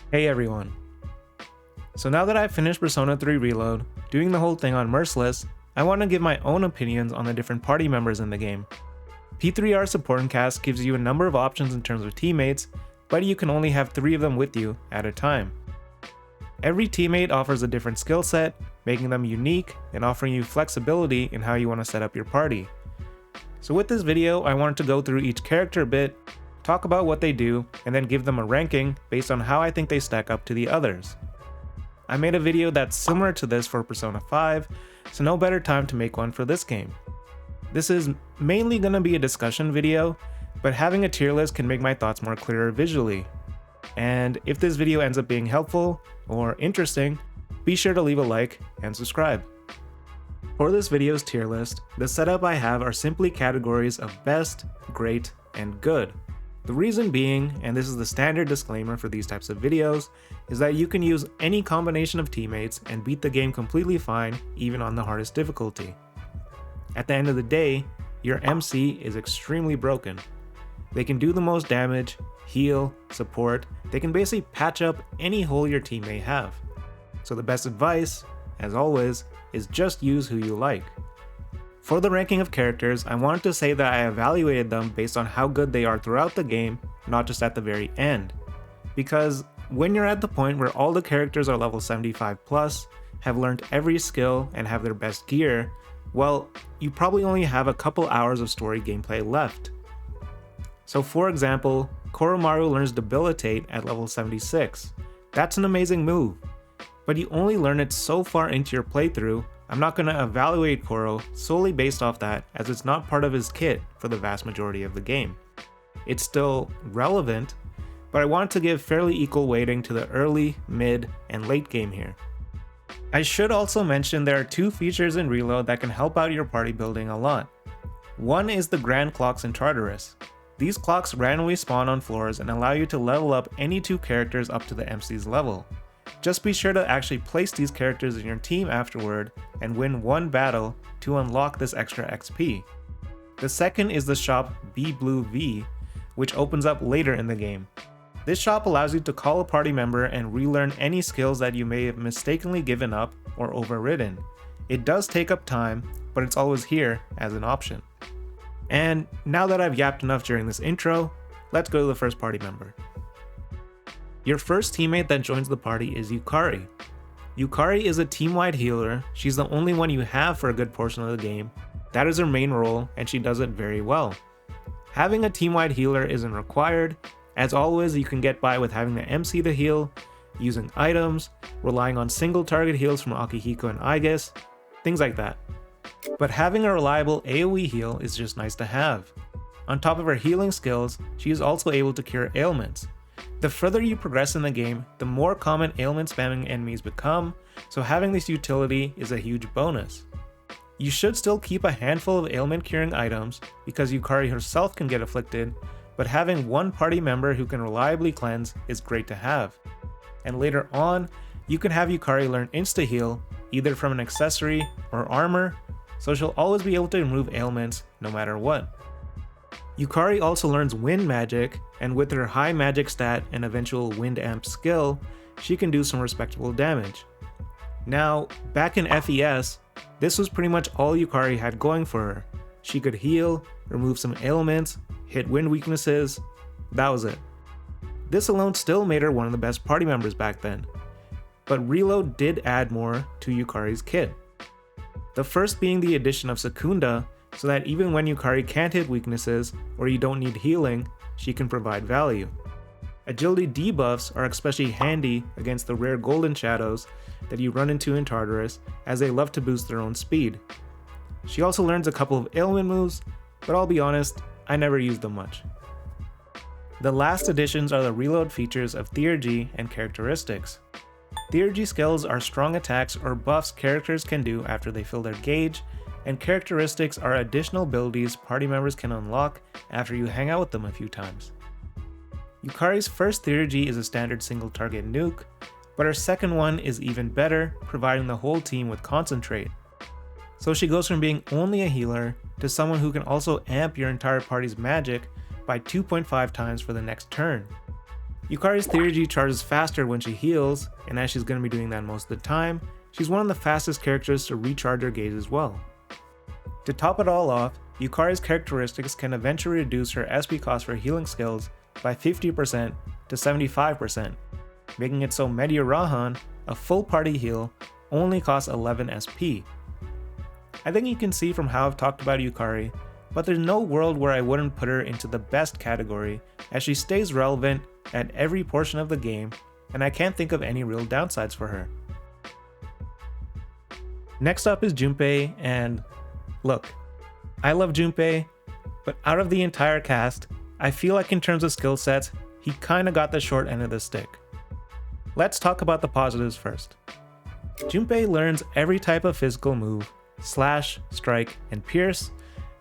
Hey everyone. So now that I've finished Persona 3 Reload, doing the whole thing on Merciless, I want to give my own opinions on the different party members in the game. P3R Support and Cast gives you a number of options in terms of teammates, but you can only have 3 of them with you at a time. Every teammate offers a different skill set, making them unique and offering you flexibility in how you want to set up your party. So with this video, I wanted to go through each character a bit, talk about what they do, and then give them a ranking based on how I think they stack up to the others. I made a video that's similar to this for Persona 5, so no better time to make one for this game. This is mainly going to be a discussion video, but having a tier list can make my thoughts more clearer visually. And if this video ends up being helpful or interesting, be sure to leave a like and subscribe. For this video's tier list, the setup I have are simply categories of best, great, and good. The reason being, and this is the standard disclaimer for these types of videos, is that you can use any combination of teammates and beat the game completely fine, even on the hardest difficulty. At the end of the day, your MC is extremely broken. They can do the most damage, heal, support, they can basically patch up any hole your team may have. So the best advice, as always, is just use who you like. For the ranking of characters, I wanted to say that I evaluated them based on how good they are throughout the game, not just at the very end. Because when you're at the point where all the characters are level 75 plus, have learned every skill, and have their best gear, well, you probably only have a couple hours of story gameplay left. So for example, Koromaru learns Debilitate at level 76. That's an amazing move, but you only learn it so far into your playthrough. I'm not going to evaluate Koro solely based off that, as it's not part of his kit for the vast majority of the game. It's still relevant, but I want to give fairly equal weighting to the early, mid, and late game here. I should also mention there are 2 features in Reload that can help out your party building a lot. One is the Grand Clocks in Tartarus. These clocks randomly spawn on floors and allow you to level up any 2 characters up to the MC's level. Just be sure to actually place these characters in your team afterward and win one battle to unlock this extra XP. The second is the shop Be Blue V, which opens up later in the game. This shop allows you to call a party member and relearn any skills that you may have mistakenly given up or overridden. It does take up time, but it's always here as an option. And now that I've yapped enough during this intro, let's go to the first party member. Your first teammate that joins the party is Yukari. Yukari is a team-wide healer. She's the only one you have for a good portion of the game. That is her main role, and she does it very well. Having a team-wide healer isn't required. As always, you can get by with having the MC to heal, using items, relying on single target heals from Akihiko and Aigis, things like that. But having a reliable AoE heal is just nice to have. On top of her healing skills, she is also able to cure ailments. The further you progress in the game, the more common ailment spamming enemies become, so having this utility is a huge bonus. You should still keep a handful of ailment curing items because Yukari herself can get afflicted, but having one party member who can reliably cleanse is great to have. And later on, you can have Yukari learn insta-heal, either from an accessory or armor, so she'll always be able to remove ailments no matter what. Yukari also learns wind magic, and with her high magic stat and eventual wind amp skill, she can do some respectable damage. Now, back in FES, this was pretty much all Yukari had going for her. She could heal, remove some ailments, hit wind weaknesses, that was it. This alone still made her one of the best party members back then. But Reload did add more to Yukari's kit. The first being the addition of Secunda, so that even when Yukari can't hit weaknesses or you don't need healing, she can provide value. Agility debuffs are especially handy against the rare golden shadows that you run into in Tartarus, as they love to boost their own speed. She also learns a couple of ailment moves, but I'll be honest, I never used them much. The last additions are the reload features of Theurgy and characteristics. Theurgy skills are strong attacks or buffs characters can do after they fill their gauge, and characteristics are additional abilities party members can unlock after you hang out with them a few times. Yukari's first Theurgy is a standard single target nuke, but her second one is even better, providing the whole team with concentrate. So she goes from being only a healer to someone who can also amp your entire party's magic by 2.5 times for the next turn. Yukari's Kirijo charges faster when she heals, and as she's going to be doing that most of the time, she's one of the fastest characters to recharge her gauge as well. To top it all off, Yukari's characteristics can eventually reduce her SP cost for healing skills by 50% to 75%, making it so Meteor Rahan, a full party heal, only costs 11 SP. I think you can see from how I've talked about Yukari, but there's no world where I wouldn't put her into the best category, as she stays relevant at every portion of the game, and I can't think of any real downsides for her. Next up is Junpei, and look, I love Junpei, but out of the entire cast, I feel like in terms of skill sets, he kinda got the short end of the stick. Let's talk about the positives first. Junpei learns every type of physical move, slash, strike, and pierce.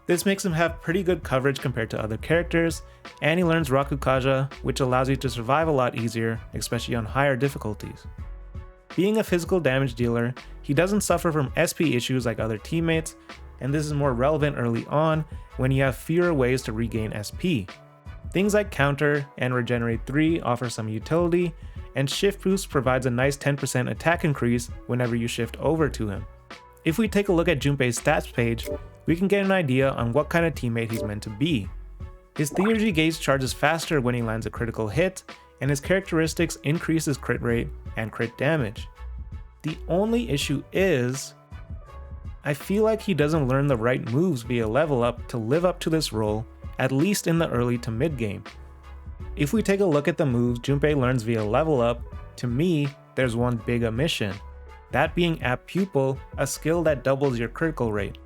This makes him have pretty good coverage compared to other characters, and he learns Rakukaja, which allows you to survive a lot easier, especially on higher difficulties. Being a physical damage dealer, he doesn't suffer from SP issues like other teammates, and this is more relevant early on when you have fewer ways to regain SP. Things like Counter and Regenerate 3 offer some utility, and Shift Boost provides a nice 10% attack increase whenever you shift over to him. If we take a look at Junpei's stats page, we can get an idea on what kind of teammate he's meant to be. His Theurgy gauge charges faster when he lands a critical hit, and his characteristics increase his crit rate and crit damage. The only issue is, I feel like he doesn't learn the right moves via level up to live up to this role, at least in the early to mid game. If we take a look at the moves Junpei learns via level up, to me, there's one big omission. That being App Pupil, a skill that doubles your critical rate.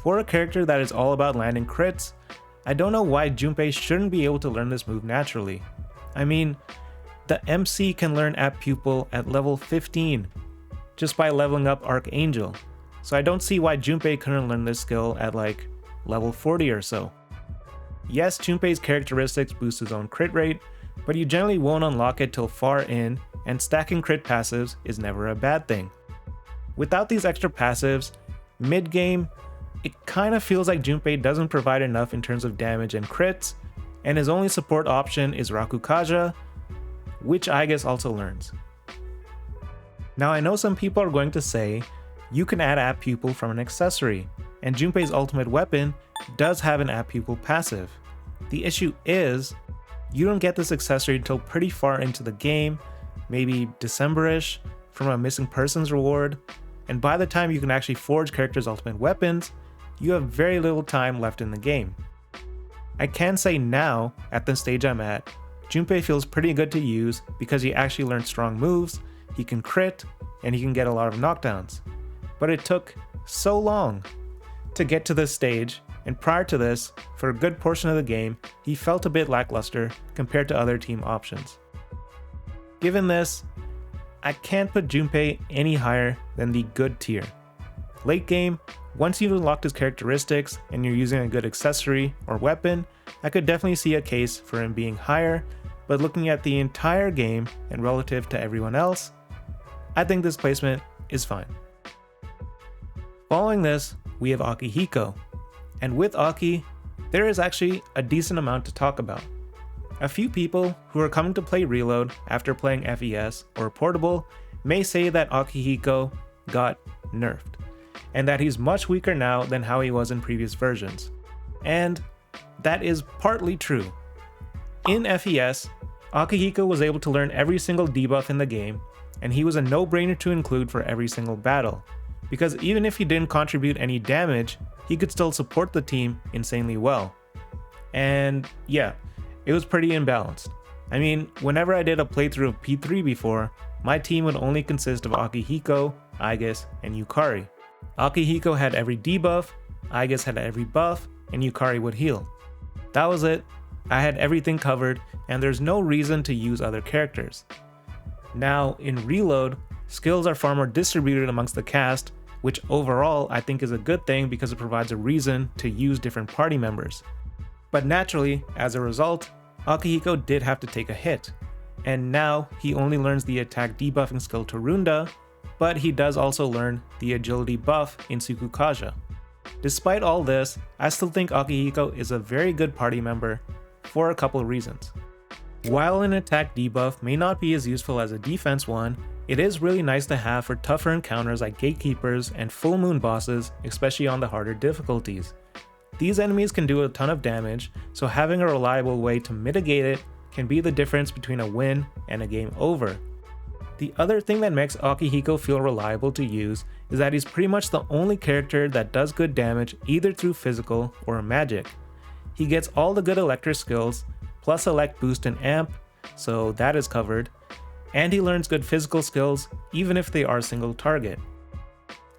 For a character that is all about landing crits, I don't know why Junpei shouldn't be able to learn this move naturally. I mean, the MC can learn App Pupil at level 15, just by leveling up Archangel, so I don't see why Junpei couldn't learn this skill at like level 40 or so. Yes, Junpei's characteristics boost his own crit rate, but you generally won't unlock it till far in, and stacking crit passives is never a bad thing. Without these extra passives, mid-game, it kinda feels like Junpei doesn't provide enough in terms of damage and crits, and his only support option is Rakukaja, which Aigis also learns. Now I know some people are going to say, you can add App Pupil from an accessory, and Junpei's ultimate weapon does have an App Pupil passive. The issue is, you don't get this accessory until pretty far into the game, maybe December-ish, from a missing persons reward, and by the time you can actually forge characters' ultimate weapons, you have very little time left in the game. I can say now, at the stage I'm at, Junpei feels pretty good to use because he actually learned strong moves, he can crit, and he can get a lot of knockdowns. But it took so long to get to this stage, and prior to this, for a good portion of the game, he felt a bit lackluster compared to other team options. Given this, I can't put Junpei any higher than the good tier. Late game, once you've unlocked his characteristics and you're using a good accessory or weapon, I could definitely see a case for him being higher, but looking at the entire game and relative to everyone else, I think this placement is fine. Following this, we have Akihiko, and with Aki, there is actually a decent amount to talk about. A few people who are coming to play Reload after playing FES or Portable may say that Akihiko got nerfed, and that he's much weaker now than how he was in previous versions. And that is partly true. In FES, Akihiko was able to learn every single debuff in the game, and he was a no-brainer to include for every single battle, because even if he didn't contribute any damage, he could still support the team insanely well. And yeah, it was pretty imbalanced. I mean, whenever I did a playthrough of P3 before, my team would only consist of Akihiko, Aigis, and Yukari. Akihiko had every debuff, Aigis had every buff, and Yukari would heal. That was it. I had everything covered, and there's no reason to use other characters. Now, in Reload, skills are far more distributed amongst the cast, which overall I think is a good thing because it provides a reason to use different party members. But naturally, as a result, Akihiko did have to take a hit, and now he only learns the attack debuffing skill Torunda, but he does also learn the agility buff in Tsukukaja. Despite all this, I still think Akihiko is a very good party member for a couple of reasons. While an attack debuff may not be as useful as a defense one, it is really nice to have for tougher encounters like gatekeepers and full moon bosses, especially on the harder difficulties. These enemies can do a ton of damage, so having a reliable way to mitigate it can be the difference between a win and a game over. The other thing that makes Akihiko feel reliable to use is that he's pretty much the only character that does good damage either through physical or magic. He gets all the good electric skills, plus elect boost and amp, so that is covered, and he learns good physical skills even if they are single target.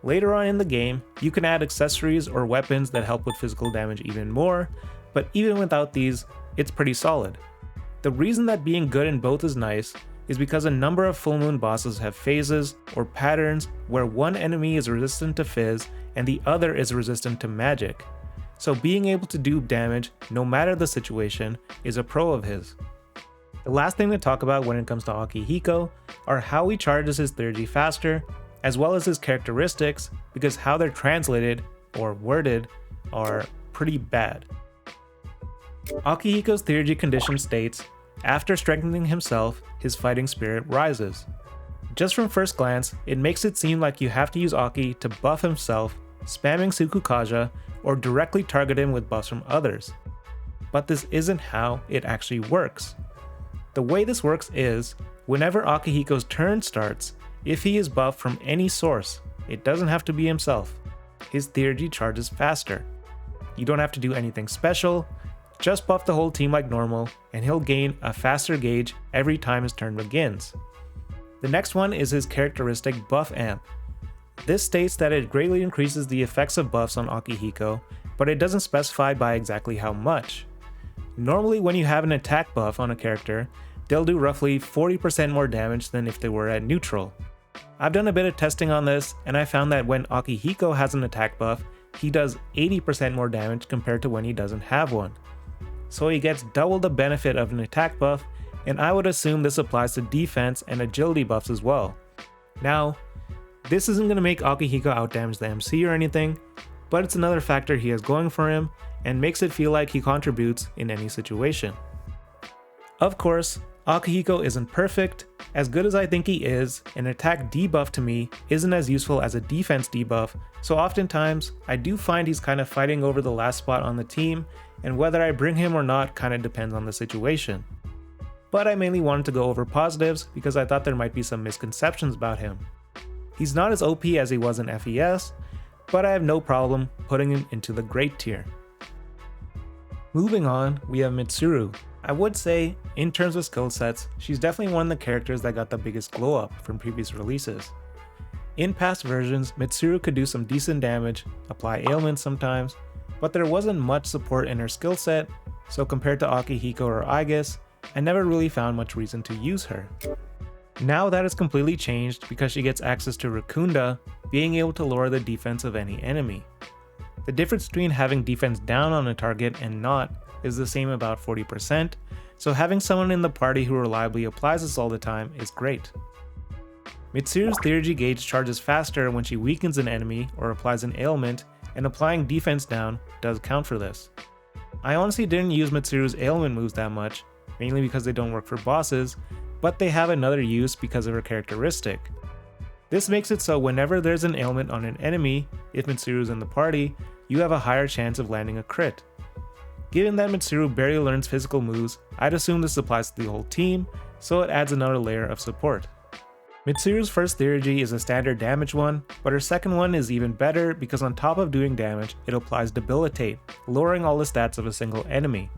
Later on in the game, you can add accessories or weapons that help with physical damage even more, but even without these, it's pretty solid. The reason that being good in both is nice is because a number of full moon bosses have phases or patterns where one enemy is resistant to fizz and the other is resistant to magic. So being able to do damage no matter the situation is a pro of his. The last thing to talk about when it comes to Akihiko are how he charges his theurgy faster, as well as his characteristics, because how they're translated or worded are pretty bad. Akihiko's theurgy condition states, after strengthening himself, his fighting spirit rises. Just from first glance, it makes it seem like you have to use Aki to buff himself, spamming Tsukukaja, or directly target him with buffs from others. But this isn't how it actually works. The way this works is, whenever Akihiko's turn starts, if he is buffed from any source, it doesn't have to be himself, his theurgy charges faster. You don't have to do anything special, just buff the whole team like normal, and he'll gain a faster gauge every time his turn begins. The next one is his characteristic buff amp. This states that it greatly increases the effects of buffs on Akihiko, but it doesn't specify by exactly how much. Normally when you have an attack buff on a character, they'll do roughly 40% more damage than if they were at neutral. I've done a bit of testing on this, and I found that when Akihiko has an attack buff, he does 80% more damage compared to when he doesn't have one. So he gets double the benefit of an attack buff, and I would assume this applies to defense and agility buffs as well. Now, this isn't going to make Akihiko outdamage the MC or anything, but it's another factor he has going for him and makes it feel like he contributes in any situation. Of course, Akihiko isn't perfect. As good as I think he is, an attack debuff to me isn't as useful as a defense debuff, so oftentimes I do find he's kind of fighting over the last spot on the team, and whether I bring him or not kind of depends on the situation. But I mainly wanted to go over positives because I thought there might be some misconceptions about him. He's not as OP as he was in FES, but I have no problem putting him into the great tier. Moving on, we have Mitsuru. I would say, in terms of skill sets, she's definitely one of the characters that got the biggest glow up from previous releases. In past versions, Mitsuru could do some decent damage, apply ailments sometimes, but there wasn't much support in her skill set, so compared to Akihiko or Aigis, I never really found much reason to use her. Now that has completely changed because she gets access to Rakunda, being able to lower the defense of any enemy. The difference between having defense down on a target and not is the same, about 40%, so having someone in the party who reliably applies this all the time is great. Mitsuru's theurgy gauge charges faster when she weakens an enemy or applies an ailment, and applying defense down does count for this. I honestly didn't use Mitsuru's ailment moves that much, mainly because they don't work for bosses, but they have another use because of her characteristic. This makes it so whenever there's an ailment on an enemy, if Mitsuru's in the party, you have a higher chance of landing a crit. Given that Mitsuru barely learns physical moves, I'd assume this applies to the whole team, so it adds another layer of support. Mitsuru's first theurgy is a standard damage one, but her second one is even better because on top of doing damage, it applies Debilitate, lowering all the stats of a single enemy.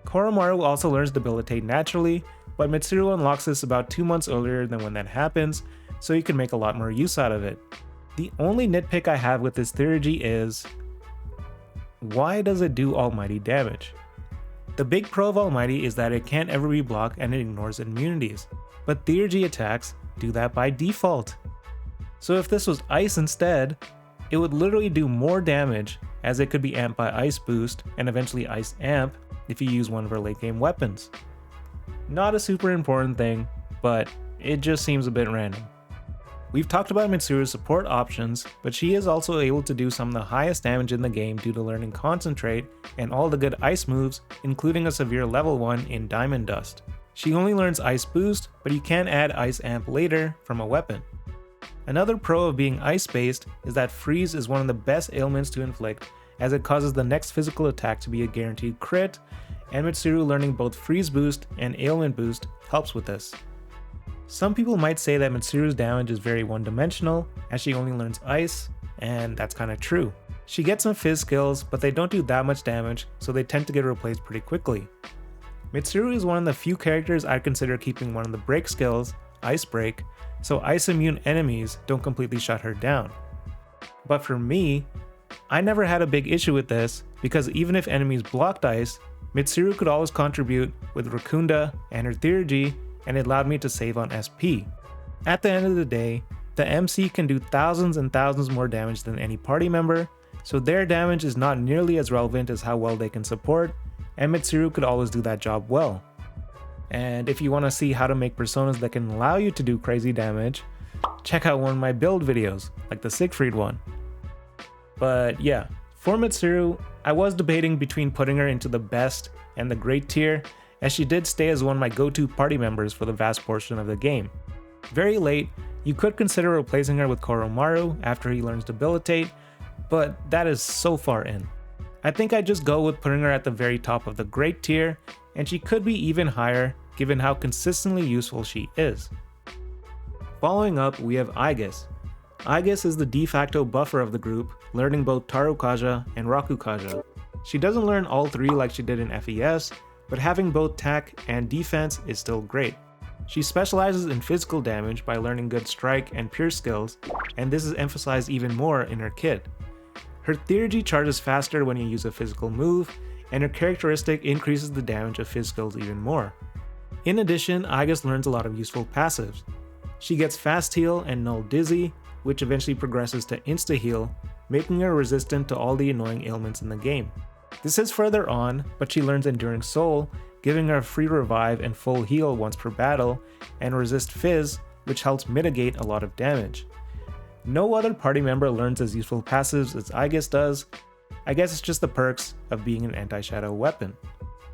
Koromaru also learns Debilitate naturally, but Mitsuru unlocks this about 2 months earlier than when that happens, so you can make a lot more use out of it. The only nitpick I have with this theurgy is, why does it do almighty damage? The big pro of almighty is that it can't ever be blocked and it ignores immunities, but theurgy attacks do that by default. So if this was ice instead, it would literally do more damage, as it could be amped by ice boost and eventually ice amp if you use one of her late game weapons. Not a super important thing, but it just seems a bit random. We've talked about Mitsuru's support options, but she is also able to do some of the highest damage in the game due to learning Concentrate and all the good ice moves, including a severe level 1 in Diamond Dust. She only learns Ice Boost, but you can add Ice Amp later from a weapon. Another pro of being ice-based is that Freeze is one of the best ailments to inflict, as it causes the next physical attack to be a guaranteed crit, and Mitsuru learning both Freeze Boost and Ailment Boost helps with this. Some people might say that Mitsuru's damage is very one-dimensional, as she only learns Ice, and that's kinda true. She gets some Fizz skills, but they don't do that much damage, so they tend to get replaced pretty quickly. Mitsuru is one of the few characters I'd consider keeping one of the break skills, Ice Break, so ice immune enemies don't completely shut her down. But for me, I never had a big issue with this, because even if enemies blocked ice, Mitsuru could always contribute with Rakunda and her Theurgy, and it allowed me to save on SP. At the end of the day, the MC can do thousands and thousands more damage than any party member, so their damage is not nearly as relevant as how well they can support, and Mitsuru could always do that job well. And if you want to see how to make personas that can allow you to do crazy damage, check out one of my build videos, like the Siegfried one. But yeah, for Mitsuru, I was debating between putting her into the best and the great tier, as she did stay as one of my go-to party members for the vast portion of the game. Very late, you could consider replacing her with Koromaru after he learns Debilitate, but that is so far in. I think I'd just go with putting her at the very top of the great tier, and she could be even higher given how consistently useful she is. Following up, we have Aigis. Aigis is the de facto buffer of the group, learning both Tarukaja and Rakukaja. She doesn't learn all three like she did in FES, but having both attack and defense is still great. She specializes in physical damage by learning good strike and pierce skills, and this is emphasized even more in her kit. Her Theurgy charges faster when you use a physical move, and her characteristic increases the damage of Fizz skills even more. In addition, Aigis learns a lot of useful passives. She gets Fast Heal and Null Dizzy, which eventually progresses to Insta Heal, making her resistant to all the annoying ailments in the game. This is further on, but she learns Enduring Soul, giving her free revive and full heal once per battle, and resist Fizz, which helps mitigate a lot of damage. No other party member learns as useful passives as Aigis does. I guess it's just the perks of being an anti-shadow weapon.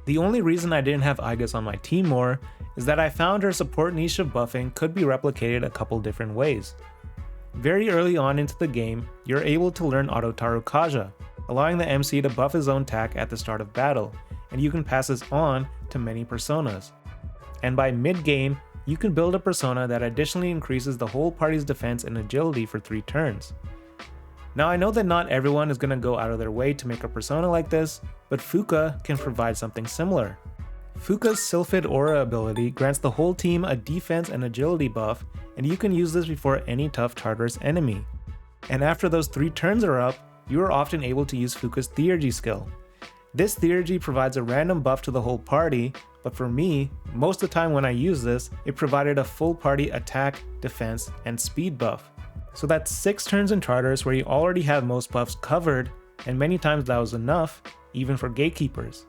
The only reason I didn't have Aigis on my team more is that I found her support niche of buffing could be replicated a couple different ways. Very early on into the game, you're able to learn Auto Tarukaja, allowing the MC to buff his own attack at the start of battle, and you can pass this on to many personas. And by mid-game, you can build a persona that additionally increases the whole party's defense and agility for 3 turns. Now I know that not everyone is going to go out of their way to make a persona like this, but Fuuka can provide something similar. Fuuka's Sylphid Aura ability grants the whole team a defense and agility buff, and you can use this before any tough Tartarus enemy. And after those 3 turns are up, you are often able to use Fuuka's Theurgy skill. This Theurgy provides a random buff to the whole party, but for me, most of the time when I use this, it provided a full party attack, defense, and speed buff. So that's 6 turns in Tartarus where you already have most buffs covered, and many times that was enough, even for gatekeepers.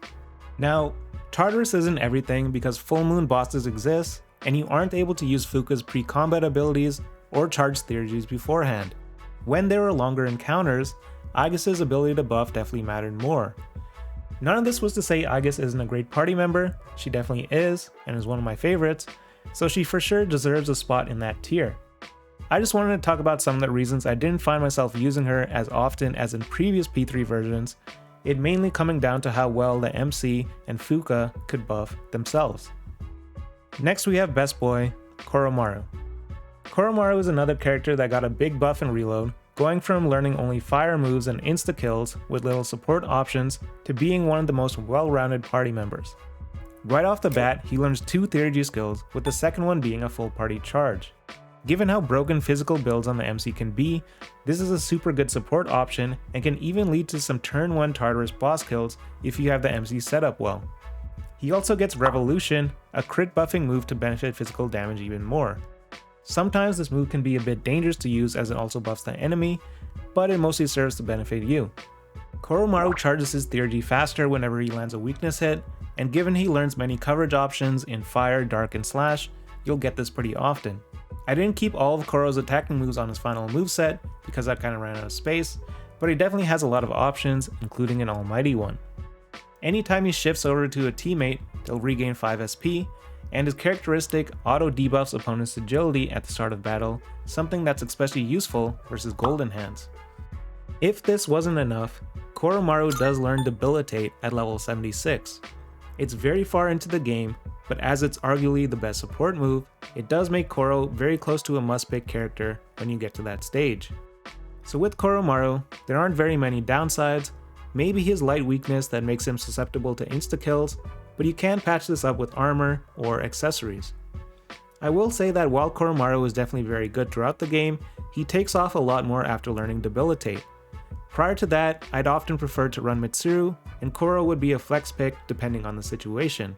Now, Tartarus isn't everything because full moon bosses exist, and you aren't able to use Fuuka's pre-combat abilities or charge Theurgies beforehand. When there were longer encounters, Aigis' ability to buff definitely mattered more. None of this was to say Aigis isn't a great party member, she definitely is, and is one of my favorites, so she for sure deserves a spot in that tier. I just wanted to talk about some of the reasons I didn't find myself using her as often as in previous P3 versions, it mainly coming down to how well the MC and Fuuka could buff themselves. Next we have Best Boy, Koromaru. Koromaru is another character that got a big buff in Reload, going from learning only fire moves and insta-kills with little support options to being one of the most well-rounded party members. Right off the bat, he learns 2 Theurgy skills, with the second one being a full party charge. Given how broken physical builds on the MC can be, this is a super good support option and can even lead to some turn 1 Tartarus boss kills if you have the MC set up well. He also gets Revolution, a crit buffing move to benefit physical damage even more. Sometimes this move can be a bit dangerous to use as it also buffs the enemy, but it mostly serves to benefit you. Koromaru charges his Theurgy faster whenever he lands a weakness hit, and given he learns many coverage options in Fire, Dark, and Slash, you'll get this pretty often. I didn't keep all of Koro's attacking moves on his final moveset because that kinda ran out of space, but he definitely has a lot of options, including an almighty one. Anytime he shifts over to a teammate, they'll regain 5 SP, and his characteristic auto debuffs opponent's agility at the start of battle, something that's especially useful versus Golden Hands. If this wasn't enough, Koromaru does learn Debilitate at level 76. It's very far into the game, but as it's arguably the best support move, it does make Koro very close to a must-pick character when you get to that stage. So with Koromaru, there aren't very many downsides, maybe his light weakness that makes him susceptible to insta-kills, but you can patch this up with armor or accessories. I will say that while Koromaru is definitely very good throughout the game, he takes off a lot more after learning Debilitate. Prior to that, I'd often prefer to run Mitsuru, and Koro would be a flex pick depending on the situation.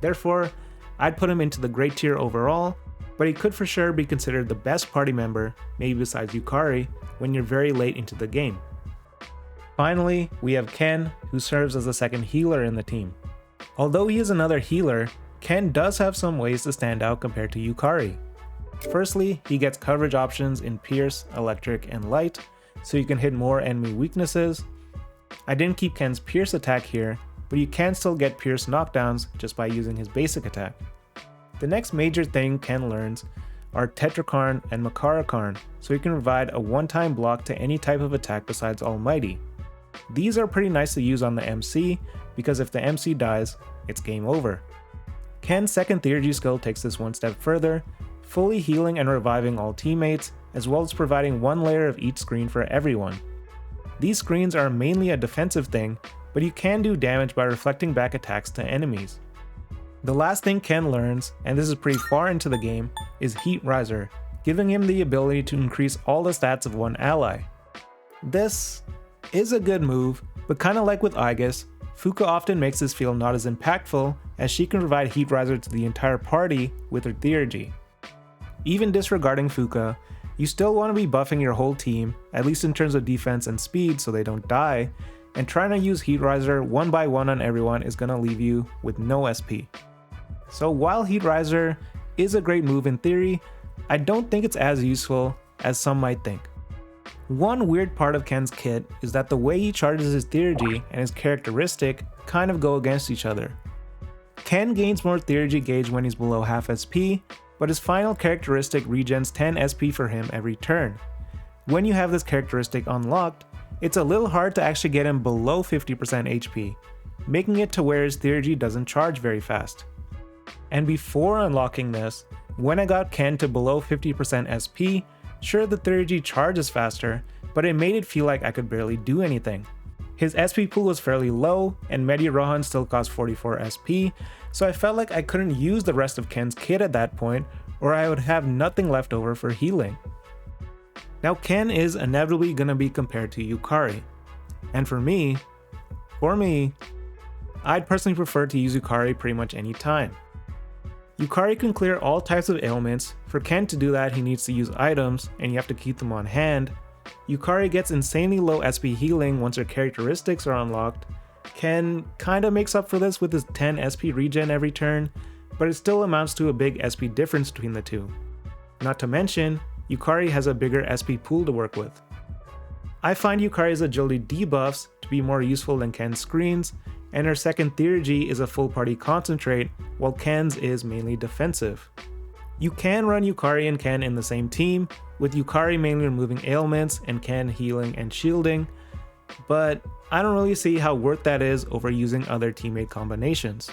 Therefore, I'd put him into the great tier overall, but he could for sure be considered the best party member, maybe besides Yukari, when you're very late into the game. Finally, we have Ken, who serves as the second healer in the team. Although he is another healer, Ken does have some ways to stand out compared to Yukari. Firstly, he gets coverage options in Pierce, Electric, and Light, so you can hit more enemy weaknesses. I didn't keep Ken's Pierce attack here, but you can still get Pierce knockdowns just by using his basic attack. The next major thing Ken learns are Tetrakarn and Makarakarn, so he can provide a one-time block to any type of attack besides Almighty. These are pretty nice to use on the MC, because if the MC dies, it's game over. Ken's second Theurgy skill takes this one step further, fully healing and reviving all teammates, as well as providing one layer of each screen for everyone. These screens are mainly a defensive thing, but you can do damage by reflecting back attacks to enemies. The last thing Ken learns, and this is pretty far into the game, is Heat Riser, giving him the ability to increase all the stats of one ally. This is a good move, but kinda like with Aigis, Fuuka often makes this feel not as impactful, as she can provide Heat Riser to the entire party with her Theurgy. Even disregarding Fuuka, you still want to be buffing your whole team, at least in terms of defense and speed so they don't die, and trying to use Heat Riser one by one on everyone is going to leave you with no SP. So while Heat Riser is a great move in theory, I don't think it's as useful as some might think. One weird part of Ken's kit is that the way he charges his Theurgy and his characteristic kind of go against each other. Ken gains more Theurgy gauge when he's below half SP, but his final characteristic regens 10 SP for him every turn. When you have this characteristic unlocked, it's a little hard to actually get him below 50% HP, making it to where his Theurgy doesn't charge very fast. And before unlocking this, when I got Ken to below 50% SP, sure the Theurgy charges faster, but it made it feel like I could barely do anything. His SP pool was fairly low, and Medi Rohan still cost 44 SP, so I felt like I couldn't use the rest of Ken's kit at that point, or I would have nothing left over for healing. Now Ken is inevitably going to be compared to Yukari, and for me, I'd personally prefer to use Yukari pretty much any time. Yukari can clear all types of ailments. For Ken to do that, he needs to use items, and you have to keep them on hand. Yukari gets insanely low SP healing once her characteristics are unlocked. Ken kinda makes up for this with his 10 SP regen every turn, but it still amounts to a big SP difference between the two. Not to mention, Yukari has a bigger SP pool to work with. I find Yukari's agility debuffs to be more useful than Ken's screens, and her second Theurgy is a full party concentrate, while Ken's is mainly defensive. You can run Yukari and Ken in the same team, with Yukari mainly removing ailments and Ken healing and shielding, but I don't really see how worth that is over using other teammate combinations.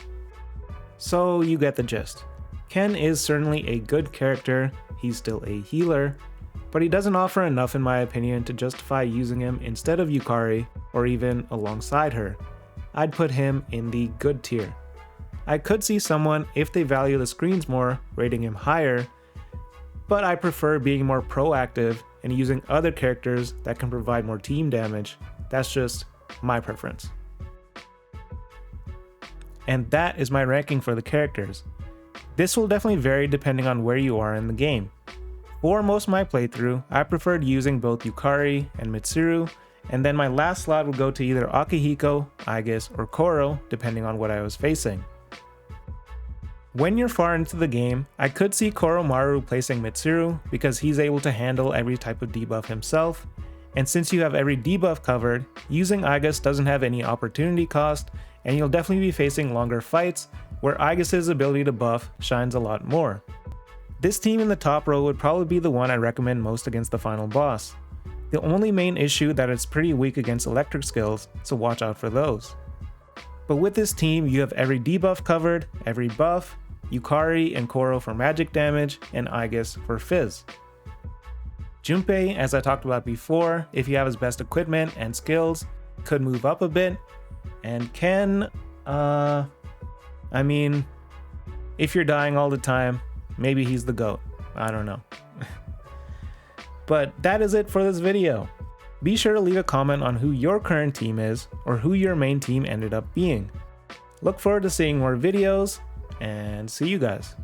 So you get the gist. Ken is certainly a good character, he's still a healer, but he doesn't offer enough in my opinion to justify using him instead of Yukari, or even alongside her. I'd put him in the good tier. I could see someone, if they value the screens more, rating him higher, but I prefer being more proactive and using other characters that can provide more team damage. That's just my preference. And that is my ranking for the characters. This will definitely vary depending on where you are in the game. For most of my playthrough, I preferred using both Yukari and Mitsuru, and then my last slot would go to either Akihiko, Aigis, or Koro, depending on what I was facing. When you're far into the game, I could see Koromaru replacing Mitsuru because he's able to handle every type of debuff himself, and since you have every debuff covered, using Aigis doesn't have any opportunity cost, and you'll definitely be facing longer fights, where Aigis' ability to buff shines a lot more. This team in the top row would probably be the one I recommend most against the final boss. The only main issue that it's pretty weak against electric skills, so watch out for those. But with this team, you have every debuff covered, every buff, Yukari and Koro for magic damage, and Aigis for fizz. Junpei, as I talked about before, if you have his best equipment and skills, could move up a bit, and Ken, if you're dying all the time, maybe he's the GOAT. I don't know. But that is it for this video. Be sure to leave a comment on who your current team is, or who your main team ended up being. Look forward to seeing more videos, and see you guys.